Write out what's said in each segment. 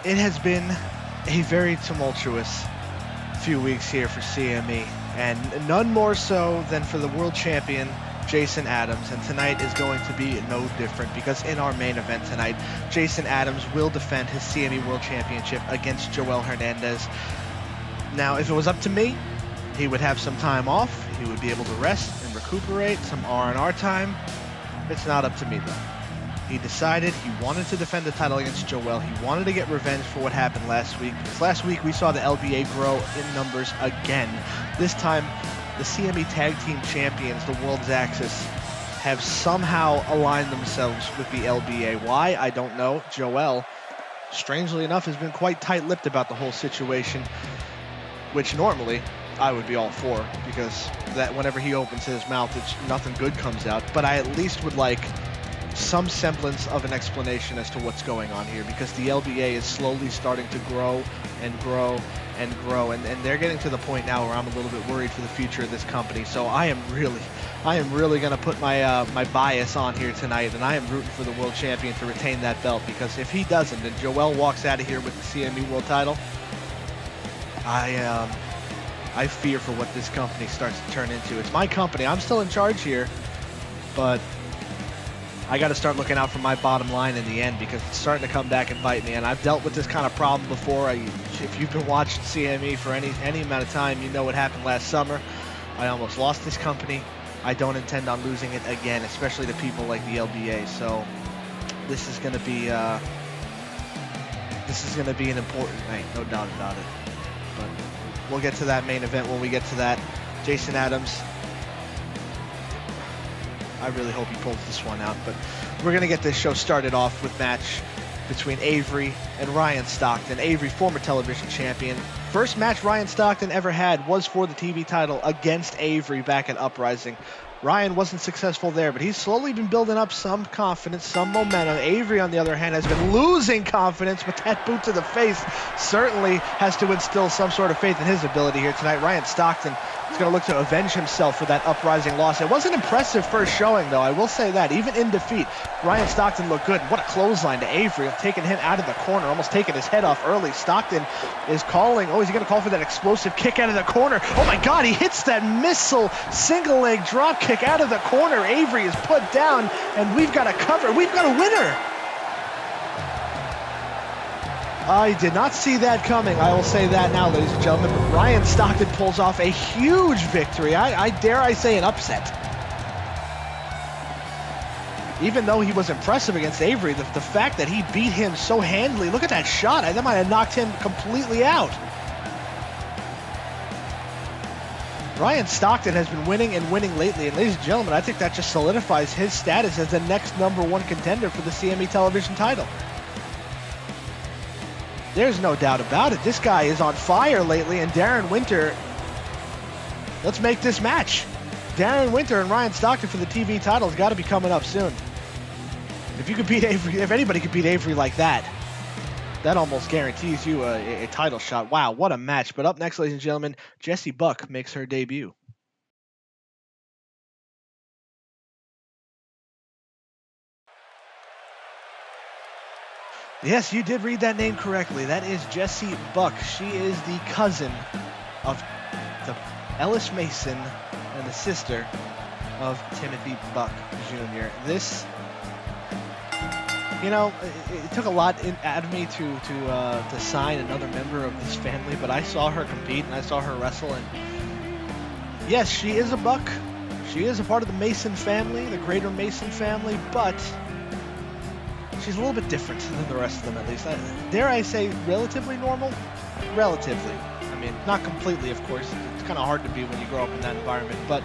It has been a very tumultuous few weeks here for CME, and none more so than for the world champion, Jason Adams. And tonight is going to be no different, because in our main event tonight, Jason Adams will defend his CME World Championship against Jowell Hernandez. Now, if it was up to me, he would have some time off. He would be able to rest and recuperate, some R&R time. It's not up to me, though. He decided he wanted to defend the title against Jowell. He wanted to get revenge for what happened last week. Because last week we saw the LBA grow in numbers again. This time, the CME Tag Team Champions, the World's Axis, have somehow aligned themselves with the LBA. Why? I don't know. Jowell, strangely enough, has been quite tight-lipped about the whole situation, which normally I would be all for, because that whenever he opens his mouth, nothing good comes out. But I at least would like some semblance of an explanation as to what's going on here, because the LBA is slowly starting to grow and grow and grow, and they're getting to the point now where I'm a little bit worried for the future of this company. So I am really going to put my my bias on here tonight, and I am rooting for the world champion to retain that belt, because if he doesn't and Jowell walks out of here with the CME world title, I fear for what this company starts to turn into. It's my company. I'm still in charge here, but I got to start looking out for my bottom line in the end, because it's starting to come back and bite me. And I've dealt with this kind of problem before. If you've been watching CME for any amount of time, you know what happened last summer. I almost lost this company. I don't intend on losing it again, especially to people like the LBA. So this is going to be an important night, no doubt about it. But we'll get to that main event when we get to that. Jason Adams, I really hope he pulls this one out, but we're going to get this show started off with match between Avery and Ryan Stockton. Avery, former television champion. First match Ryan Stockton ever had was for the TV title against Avery back at Uprising. Ryan wasn't successful there, but he's slowly been building up some confidence, some momentum. Avery, on the other hand, has been losing confidence, but that boot to the face certainly has to instill some sort of faith in his ability here tonight. Ryan Stockton is going to look to avenge himself for that Uprising loss. It was an impressive first showing, though, I will say that. Even in defeat, Ryan Stockton looked good. What a clothesline to Avery, taking him out of the corner, almost taking his head off early. Stockton is calling. Oh, is he going to call for that explosive kick out of the corner? Oh my God, he hits that missile single leg drop kick out of the corner. Avery is put down, and we've got a cover. We've got a winner. I did not see that coming. I will say that now, ladies and gentlemen. Ryan Stockton pulls off a huge victory. I dare say an upset. Even though he was impressive against Avery, the fact that he beat him so handily, look at that shot. That might have knocked him completely out. Ryan Stockton has been winning and winning lately, and ladies and gentlemen, I think that just solidifies his status as the next #1 contender for the CME television title. There's no doubt about it. This guy is on fire lately, and Darren Winter, let's make this match. Darren Winter and Ryan Stockton for the TV title has got to be coming up soon. If you could beat Avery, if anybody could beat Avery like that, that almost guarantees you a title shot. Wow, what a match. But up next, ladies and gentlemen, Jessie Buck makes her debut. Yes, you did read that name correctly. That is Jessie Buck. She is the cousin of the Ellis Mason and the sister of Timothy Buck Jr. This, you know, it took a lot out of me to sign another member of this family, but I saw her compete and I saw her wrestle, and yes, she is a Buck. She is a part of the Mason family, the greater Mason family, but she's a little bit different than the rest of them, at least. Dare I say relatively normal? Relatively. I mean, not completely, of course. It's kind of hard to be when you grow up in that environment, but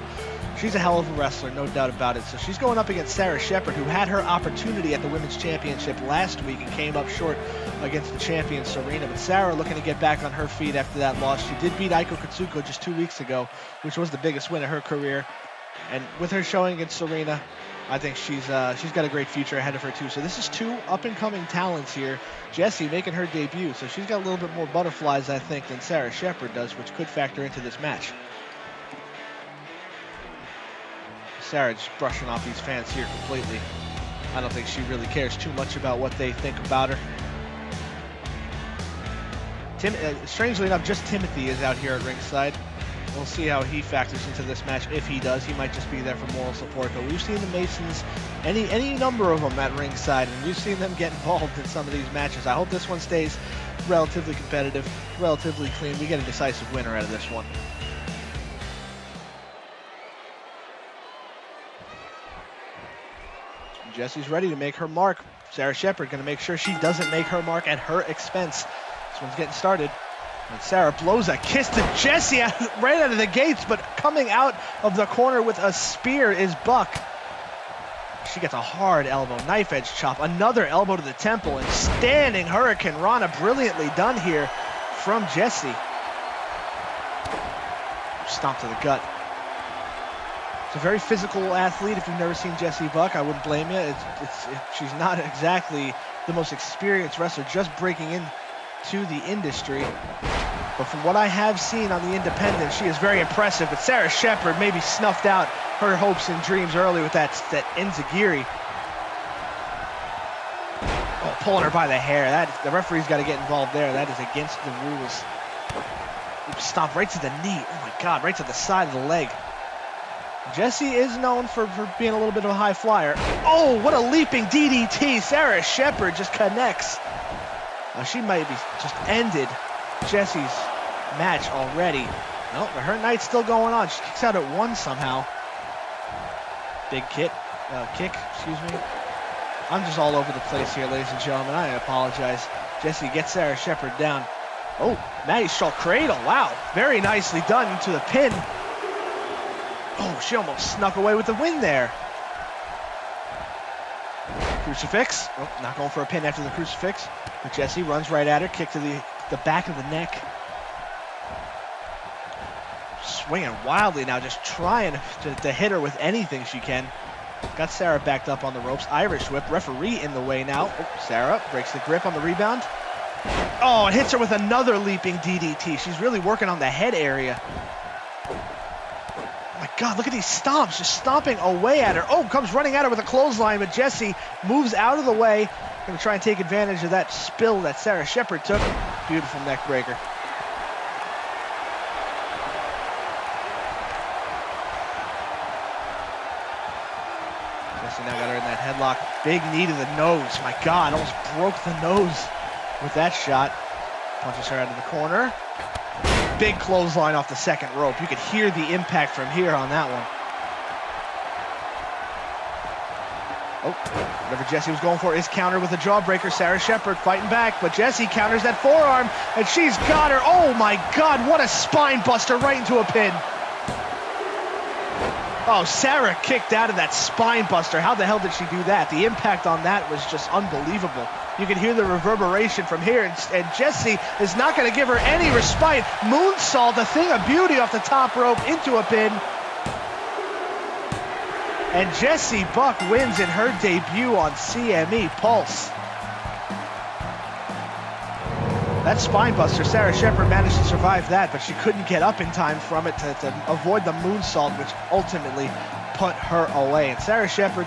she's a hell of a wrestler, no doubt about it. So she's going up against Shepard, who had her opportunity at the Women's Championship last week and came up short against the champion, Serena. But Sarah looking to get back on her feet after that loss. She did beat Aiko Katsuko just 2 weeks ago, which was the biggest win of her career. And with her showing against Serena, I think she's got a great future ahead of her too. So this is two up-and-coming talents here. Jessie making her debut, so she's got a little bit more butterflies, I think, than Shepard does, which could factor into this match. Sarah just brushing off these fans here completely. I don't think she really cares too much about what they think about her. Strangely enough, just Timothy is out here at ringside. We'll see how he factors into this match. If he does, he might just be there for moral support. But we've seen the Masons, any number of them at ringside, and we've seen them get involved in some of these matches. I hope this one stays relatively competitive, relatively clean. We get a decisive winner out of this one. Jessie's ready to make her mark. Sarah Shepard going to make sure she doesn't make her mark at her expense. This one's getting started. And Sarah blows a kiss to Jessie right out of the gates, but coming out of the corner with a spear is Buck. She gets a hard elbow, knife edge chop, another elbow to the temple, and standing Hurricane Rana, brilliantly done here from Jessie. Stomp to the gut. She's a very physical athlete. If you've never seen Jessie Buck, I wouldn't blame you. She's not exactly the most experienced wrestler, just breaking into the industry. But from what I have seen on the independent, she is very impressive. But Sarah Shepard maybe snuffed out her hopes and dreams early with that enziguri. Oh, pulling her by the hair. The referee's got to get involved there. That is against the rules. Stomp right to the knee. Oh my God, right to the side of the leg. Jessie is known for being a little bit of a high flyer. Oh, what a leaping DDT. Sarah Shepard just connects. She might be just ended Jessie's match already. No, but her night's still going on. She kicks out at 1 somehow. Big kick, excuse me. I'm just all over the place here, ladies and gentlemen. I apologize. Jessie gets Sarah Shepard down. Oh, Maddie Shaw cradle. Wow, very nicely done into the pin. Oh, she almost snuck away with the win there. Crucifix. Oh, not going for a pin after the crucifix. But Jessie runs right at her. Kick to the back of the neck. Swinging wildly now, just trying to hit her with anything she can. Got Sarah backed up on the ropes. Irish whip. Referee in the way now. Oh, Sarah breaks the grip on the rebound. Oh, it hits her with another leaping DDT. She's really working on the head area. Oh my God, look at these stomps, just stomping away at her. Oh, comes running at her with a clothesline, but Jessie moves out of the way. Gonna try and take advantage of that spill that Sarah Shepard took. Beautiful neck breaker. Jessie now got her in that headlock. Big knee to the nose. My God, almost broke the nose with that shot. Punches her out of the corner. Big clothesline off the second rope. You could hear the impact from here on that one. Oh, whatever Jessie was going for is countered with a jawbreaker. Sarah Shepard fighting back, but Jessie counters that forearm, and she's got her. Oh my God, what a spine buster right into a pin. Oh, Sarah kicked out of that spine buster. How the hell did she do that? The impact on that was just unbelievable. You can hear the reverberation from here, and Jessie is not going to give her any respite. Moonsault, a thing of beauty off the top rope into a pin. And Jessie Buck wins in her debut on CME Pulse. That spinebuster, Sarah Shepard managed to survive that, but she couldn't get up in time from it to avoid the moonsault, which ultimately put her away. And Sarah Shepard,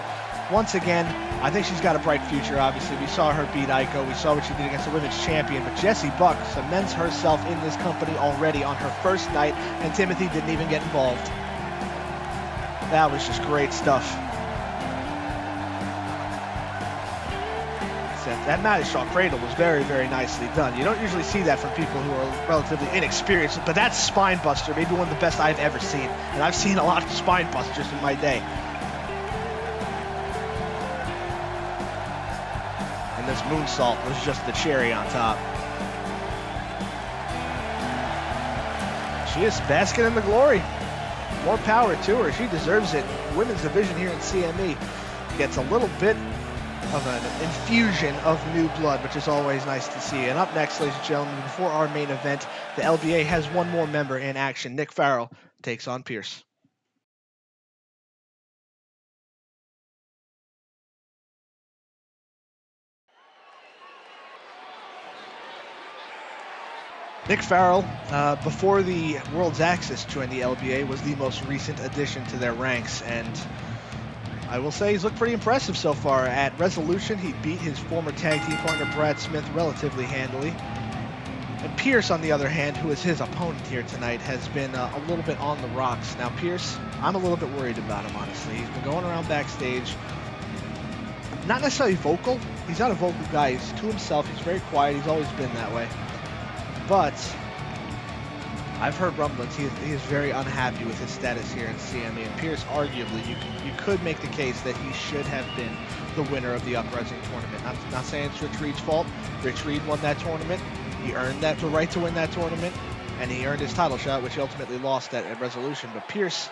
once again, I think she's got a bright future, obviously. We saw her beat Aiko. We saw what she did against the women's champion. But Jessie Buck cements herself in this company already on her first night, and Timothy didn't even get involved. That was just great stuff. That Madishaw cradle was very, very nicely done. You don't usually see that from people who are relatively inexperienced, but that spine buster, maybe one of the best I've ever seen. And I've seen a lot of spine busters in my day. And this moonsault was just the cherry on top. She is basking in the glory. More power to her. She deserves it. Women's division here in CME gets a little bit of an infusion of new blood, which is always nice to see. And up next, ladies and gentlemen, before our main event, the LBA has one more member in action. Nick Farrell takes on Pierce. Nick Farrell, before the World's Axis joined the LBA, was the most recent addition to their ranks, and I will say he's looked pretty impressive so far. At Resolution, he beat his former tag team partner Brad Smith relatively handily. And Pierce, on the other hand, who is his opponent here tonight, has been a little bit on the rocks. Now, Pierce, I'm a little bit worried about him, honestly. He's been going around backstage, not necessarily vocal. He's not a vocal guy. He's to himself. He's very quiet. He's always been that way. But I've heard rumblings. He is very unhappy with his status here in CME. And Pierce, arguably, you could make the case that he should have been the winner of the Uprising tournament. Not saying it's Rich Reed's fault. Rich Reed won that tournament. He earned the right to win that tournament, and he earned his title shot, which he ultimately lost at Resolution. But Pierce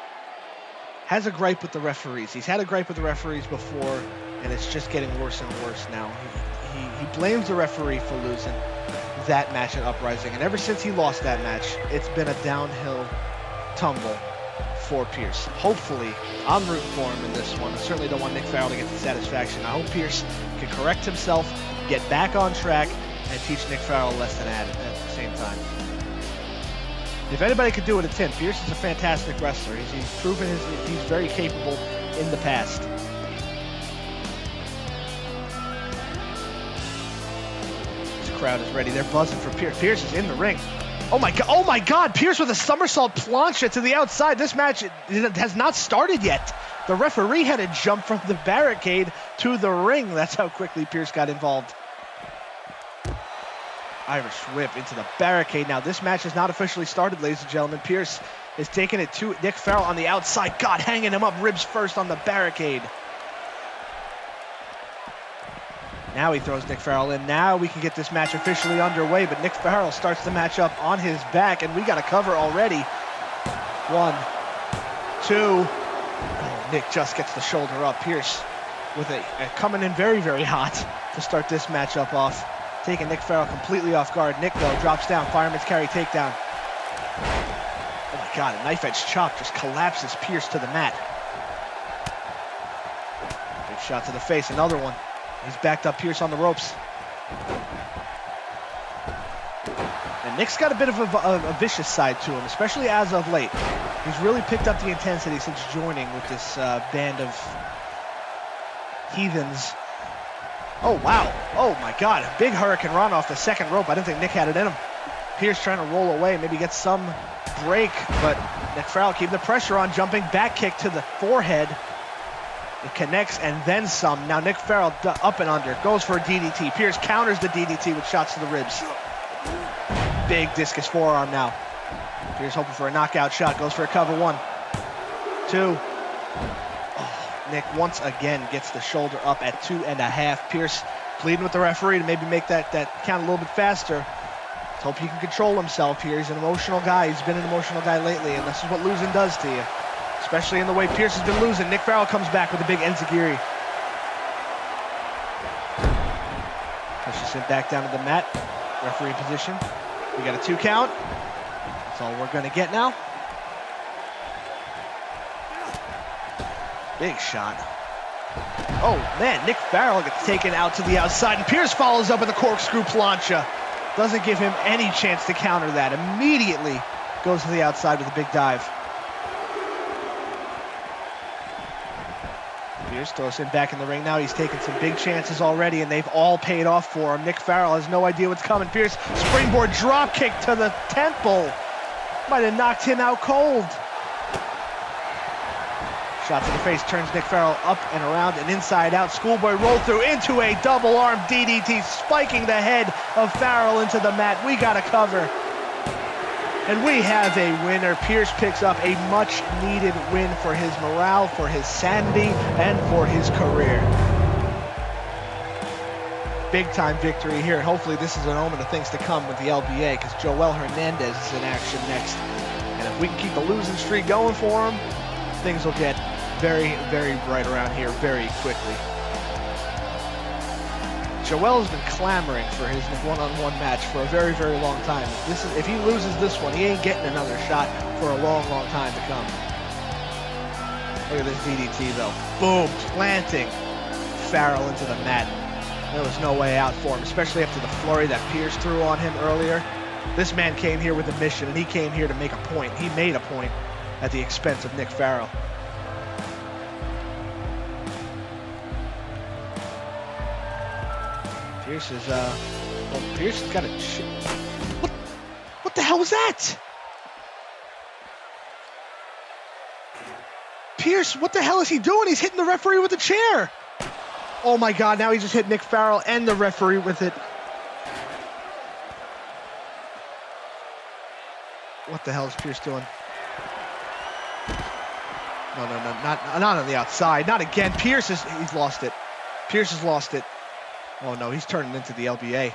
has a gripe with the referees. He's had a gripe with the referees before, and it's just getting worse and worse now. He blames the referee for losing that match at Uprising, and ever since he lost that match, it's been a downhill tumble for Pierce. Hopefully, I'm rooting for him in this one. I certainly don't want Nick Farrell to get the satisfaction. I hope Pierce can correct himself, get back on track, and teach Nick Farrell a lesson at the same time. If anybody could do it, it's him. Pierce is a fantastic wrestler. He's proven he's very capable in the past. This crowd is ready. They're buzzing for Pierce. Pierce is in the ring. Oh my God! Pierce with a somersault plancha to the outside. This match has not started yet. The referee had to jump from the barricade to the ring. That's how quickly Pierce got involved. Irish whip into the barricade. Now, this match has not officially started, ladies and gentlemen. Pierce is taking it to Nick Farrell on the outside. God, hanging him up ribs first on the barricade. Now he throws Nick Farrell in. Now we can get this match officially underway, but Nick Farrell starts the match up on his back, and we got a cover already. 1, 2. Oh, Nick just gets the shoulder up. Pierce with a coming in very, very hot to start this matchup off. Taking Nick Farrell completely off guard. Nick, though, drops down. Fireman's carry takedown. Oh, my God. A knife-edge chop just collapses Pierce to the mat. Big shot to the face. Another one. He's backed up Pierce on the ropes. And Nick's got a bit of a vicious side to him, especially as of late. He's really picked up the intensity since joining with this band of heathens. Oh, wow. Oh, my God. A big Hurricane Run off the second rope. I didn't think Nick had it in him. Pierce trying to roll away, maybe get some break, but Nick Farrell keeping the pressure on, jumping back kick to the forehead. It connects and then some. Now Nick Farrell up and under, goes for a DDT. Pierce counters the DDT with shots to the ribs. Big discus forearm now. Pierce hoping for a knockout shot, goes for a cover. 1, 2. Nick once again gets the shoulder up at 2.5. Pierce pleading with the referee to maybe make that count a little bit faster. Let's hope he can control himself here. He's an emotional guy. He's been an emotional guy lately, and this is what losing does to you, especially in the way Pierce has been losing. Nick Farrell comes back with a big enziguri. Pushes him back down to the mat. Referee position. We got a 2 count. That's all we're going to get now. Big shot. Oh, man, Nick Farrell gets taken out to the outside, and Pierce follows up with a corkscrew plancha. Doesn't give him any chance to counter that. Immediately goes to the outside with a big dive. Pierce throws him back in the ring now. He's taken some big chances already, and they've all paid off for him. Nick Farrell has no idea what's coming. Pierce, springboard drop kick to the temple. Might have knocked him out cold. Shot to the face turns Nick Farrell up and around and inside out. Schoolboy roll through into a double arm DDT, spiking the head of Farrell into the mat. We got a cover. And we have a winner. Pierce picks up a much needed win for his morale, for his sanity, and for his career. Big time victory here. And hopefully this is an omen of things to come with the LBA, because Jowell Hernandez is in action next. And if we can keep the losing streak going for him, things will get very, very bright around here very quickly. Jowell has been clamoring for his one-on-one match for a very, very long time. If he loses this one, he ain't getting another shot for a long, long time to come. Look at this DDT, though. Boom, planting Farrell into the mat. There was no way out for him, especially after the flurry that Pierce threw on him earlier. This man came here with a mission, and he came here to make a point. He made a point at the expense of Nick Farrell. Pierce is, Pierce has got a... What? hell was that? Pierce, what the hell is he doing? He's hitting the referee with the chair. Oh my God, now he just hit Nick Farrell and the referee with it. What the hell is Pierce doing? No, not on the outside. Not again. He's lost it. Pierce has lost it. Oh no, he's turning into the LBA.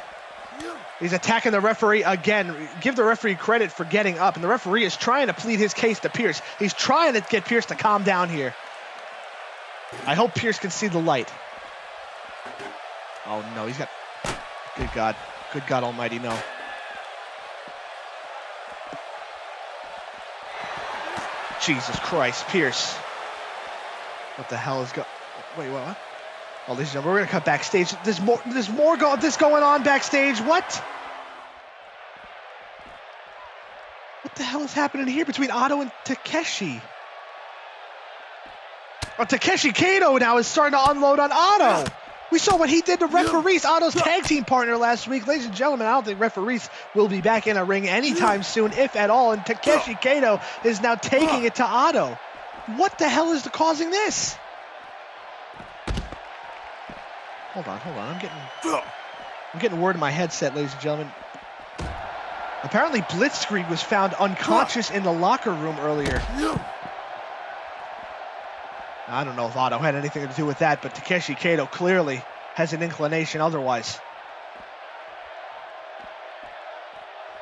He's attacking the referee again. Give the referee credit for getting up. And the referee is trying to plead his case to Pierce. He's trying to get Pierce to calm down here. I hope Pierce can see the light. Oh no, he's got... Good God. Good God almighty, no. Jesus Christ, Pierce. What the hell is going... Wait, what? Oh, ladies and gentlemen, we're going to cut backstage. There's more going on backstage. What? What the hell is happening here between Otto and Takeshi? Oh, Takeshi Kato now is starting to unload on Otto. We saw what he did to referees, Otto's tag team partner last week. Ladies and gentlemen, I don't think referees will be back in a ring anytime soon, if at all. And Takeshi Kato is now taking it to Otto. What the hell is causing this? Hold on. I'm getting word in my headset, ladies and gentlemen. Apparently, Blitzkrieg was found unconscious in the locker room earlier. I don't know if Otto had anything to do with that, but Takeshi Kato clearly has an inclination otherwise.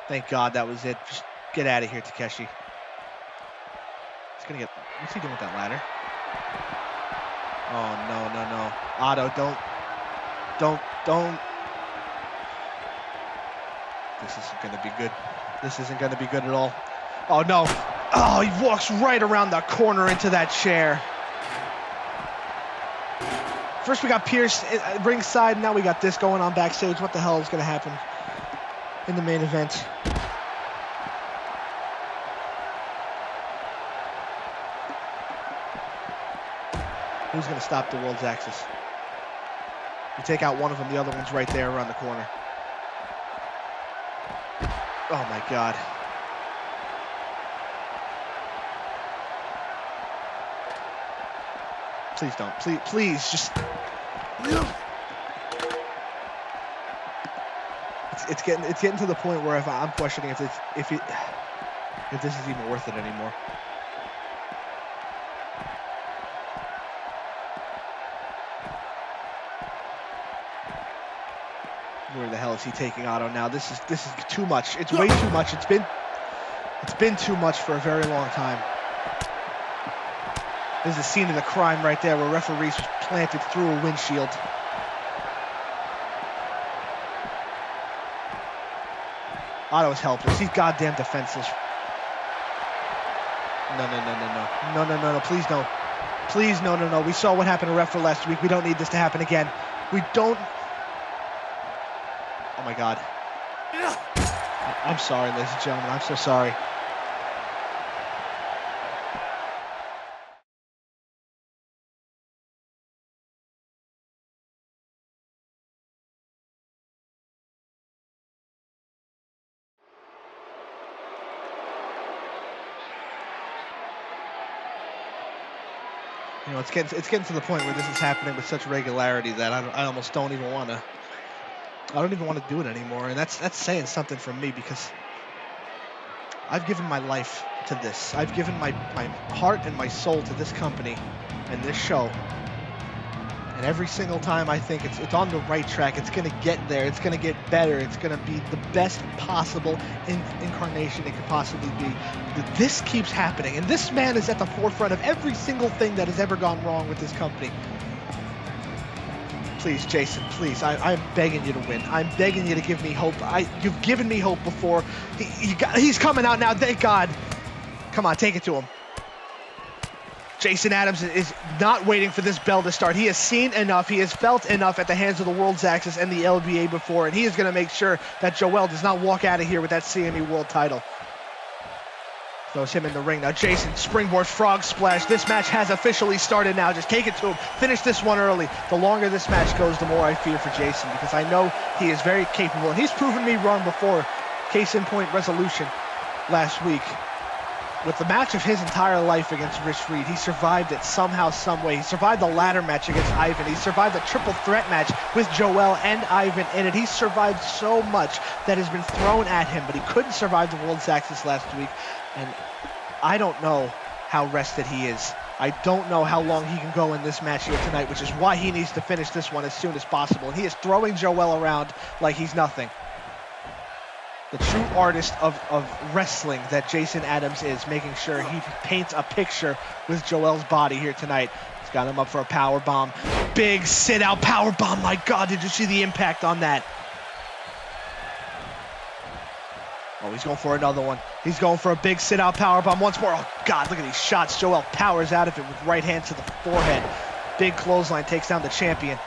Thank God that was it. Just get out of here, Takeshi. He's gonna get... What's he doing with that ladder? Oh, no. Otto, don't. This isn't gonna be good. This isn't gonna be good at all. Oh, no. Oh, he walks right around the corner into that chair. First we got Pierce at ringside, now we got this going on backstage. What the hell is going to happen in the main event? Who's going to stop the world's axis? You take out one of them, the other one's right there around the corner. Oh my God. Please don't. Please, just... It's getting to the point where I'm questioning if this is even worth it anymore. Where the hell is he taking Otto now? This is too much. It's way too much. It's been too much for a very long time. There's a scene of the crime right there where referees was planted through a windshield. Otto's helpless. He's goddamn defenseless. No. Please no. Please no. We saw what happened to Ref last week. We don't need this to happen again. We don't... Oh my God. I'm sorry, ladies and gentlemen. I'm so sorry. You know, it's getting to the point where this is happening with such regularity that I almost don't even want to. I don't even want to do it anymore, and that's saying something from me, because I've given my life to this. I've given my heart and my soul to this company and this show. And every single time I think it's on the right track, it's going to get there, it's going to get better, it's going to be the best possible incarnation it could possibly be. This keeps happening, and this man is at the forefront of every single thing that has ever gone wrong with this company. Please, Jason, please, I'm begging you to win. I'm begging you to give me hope. You've given me hope before. He's coming out now, thank God. Come on, take it to him. Jason Adams is not waiting for this bell to start. He has seen enough. He has felt enough at the hands of the World's Axis and the LBA before, and he is going to make sure that Jowell does not walk out of here with that CME World title. Throws him in the ring. Now Jason, springboard frog splash. This match has officially started now. Just take it to him. Finish this one early. The longer this match goes, the more I fear for Jason, because I know he is very capable, and he's proven me wrong before. Case in point, Resolution. last week with the match of his entire life against Rich Reed. He survived it somehow, some way. He survived the ladder match against Ivan. He survived the triple threat match with Jowell and Ivan in it. He survived so much that has been thrown at him, but he couldn't survive the World's Axis last week. And I don't know how rested he is. I don't know how long he can go in this match here tonight, which is why he needs to finish this one as soon as possible. And he is throwing Jowell around like he's nothing. The true artist of wrestling that Jason Adams is, making sure he paints a picture with Jowell's body here tonight. He's got him up for a power bomb. Big sit-out power bomb. My God, did you see the impact on that? Oh, he's going for another one. He's going for a big sit-out power bomb once more. Oh, God, look at these shots. Jowell powers out of it with right hand to the forehead. Big clothesline takes down the champion.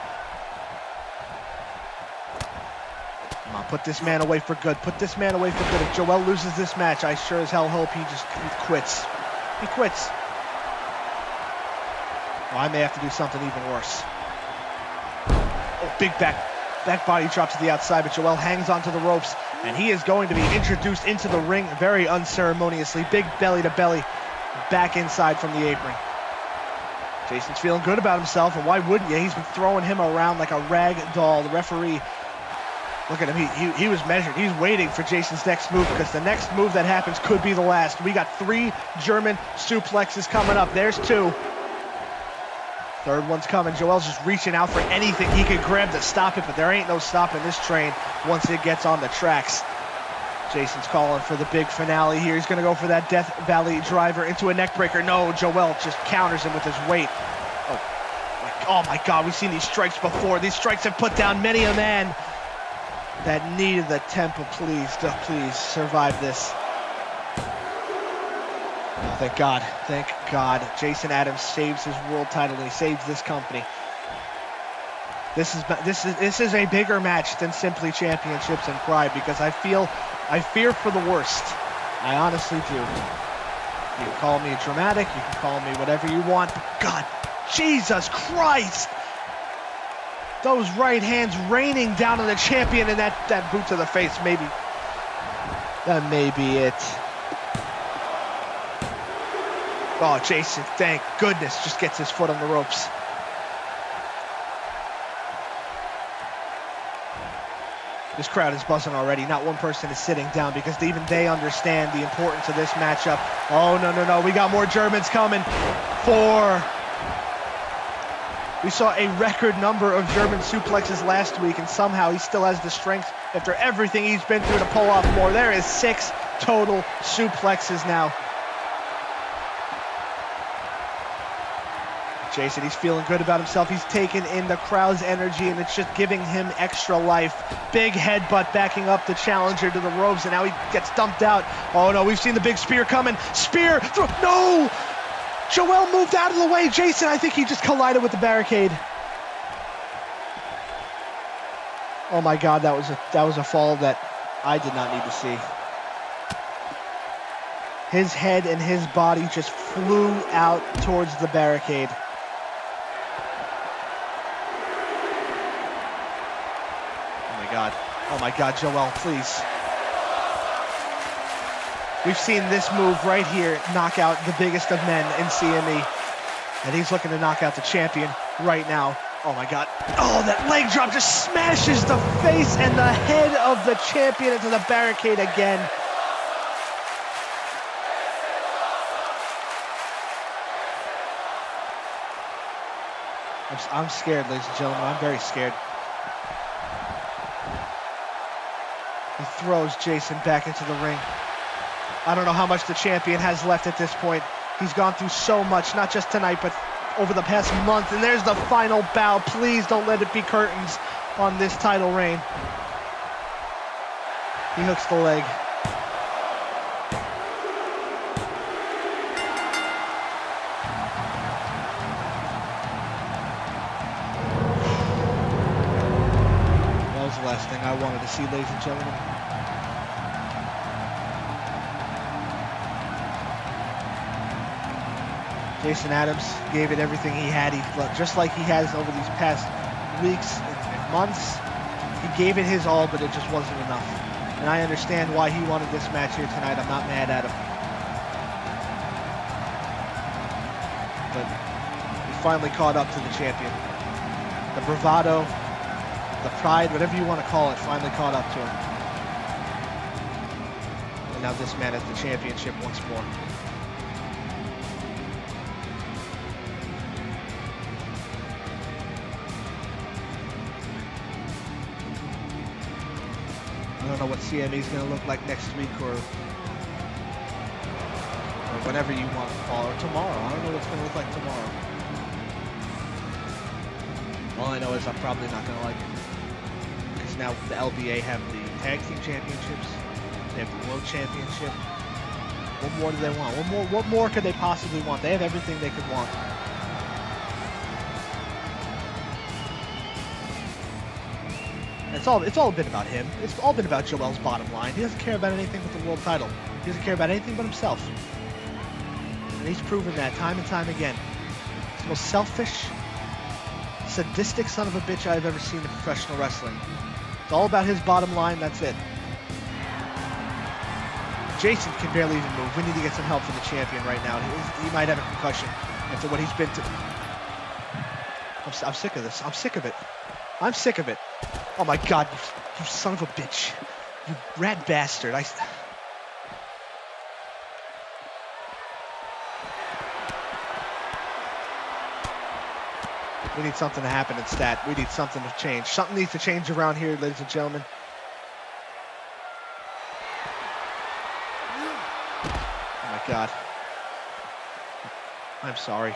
Come on, put this man away for good. Put this man away for good. If Jowell loses this match, I sure as hell hope he quits. He quits. Well, I may have to do something even worse. Oh, big back body drop to the outside, but Jowell hangs onto the ropes, and he is going to be introduced into the ring very unceremoniously. Big belly to belly, back inside from the apron. Jason's feeling good about himself, and why wouldn't you? He's been throwing him around like a rag doll. The referee, look at him, he was measured. He's waiting for Jason's next move, because the next move that happens could be the last. We got 3 German suplexes coming up. There's 2. Third one's coming. Jowell's just reaching out for anything he could grab to stop it, but there ain't no stopping this train once it gets on the tracks. Jason's calling for the big finale here. He's going to go for that Death Valley driver into a neck breaker. No, Jowell just counters him with his weight. Oh my God, we've seen these strikes before. These strikes have put down many a man that needed the temple. Please survive this. Oh, thank God, thank God. Jason Adams saves his world title, and he saves this company. This is a bigger match than simply championships and pride, because I fear for the worst. I honestly do. You can call me dramatic, you can call me whatever you want, but God, Jesus Christ! Those right hands raining down on the champion, and that boot to the face, maybe. That may be it. Oh, Jason, thank goodness, just gets his foot on the ropes. This crowd is buzzing already. Not one person is sitting down, because even they understand the importance of this matchup. Oh, no. We got more Germans coming. 4. We saw a record number of German suplexes last week, and somehow he still has the strength after everything he's been through to pull off more. There is 6 total suplexes now. Jason, he's feeling good about himself. He's taken in the crowd's energy, and it's just giving him extra life. Big headbutt backing up the challenger to the ropes, and now he gets dumped out. Oh no, we've seen the big spear coming. Spear, throw, no! Jowell moved out of the way. Jason, I think he just collided with the barricade. Oh my God, that was a fall that I did not need to see. His head and his body just flew out towards the barricade. Oh my God, Jowell, please. We've seen this move right here knock out the biggest of men in CME. And he's looking to knock out the champion right now. Oh my God. Oh, that leg drop just smashes the face and the head of the champion into the barricade again. I'm scared, ladies and gentlemen. I'm very scared. He throws Jason back into the ring. I don't know how much the champion has left at this point. He's gone through so much, not just tonight, but over the past month. And there's the final bow. Please don't let it be curtains on this title reign. He hooks the leg. Last thing I wanted to see, ladies and gentlemen. Jason Adams gave it everything he had. Just like he has over these past weeks and months. He gave it his all, but it just wasn't enough. And I understand why he wanted this match here tonight. I'm not mad at him. But he finally caught up to the champion. The bravado, the pride, whatever you want to call it, finally caught up to him. And now this man has the championship once more. I don't know what CME is going to look like next week or whatever you want to call it, or tomorrow. I don't know what's going to look like tomorrow. All I know is I'm probably not going to like it. Because now the LBA have the Tag Team Championships. They have the World Championship. What more do they want? What more could they possibly want? They have everything they could want. It's all been about him. It's all been about Jowell's bottom line. He doesn't care about anything but the world title. He doesn't care about anything but himself. And he's proven that time and time again. He's the most selfish, sadistic son of a bitch I've ever seen in professional wrestling. It's all about his bottom line, that's it. Jason can barely even move. We need to get some help for the champion right now. He might have a concussion after what he's been to. I'm sick of this. I'm sick of it. I'm sick of it. Oh my God, you son of a bitch. You rat bastard. We need something to happen in stat. We need something to change. Something needs to change around here, ladies and gentlemen. Oh my God. I'm sorry.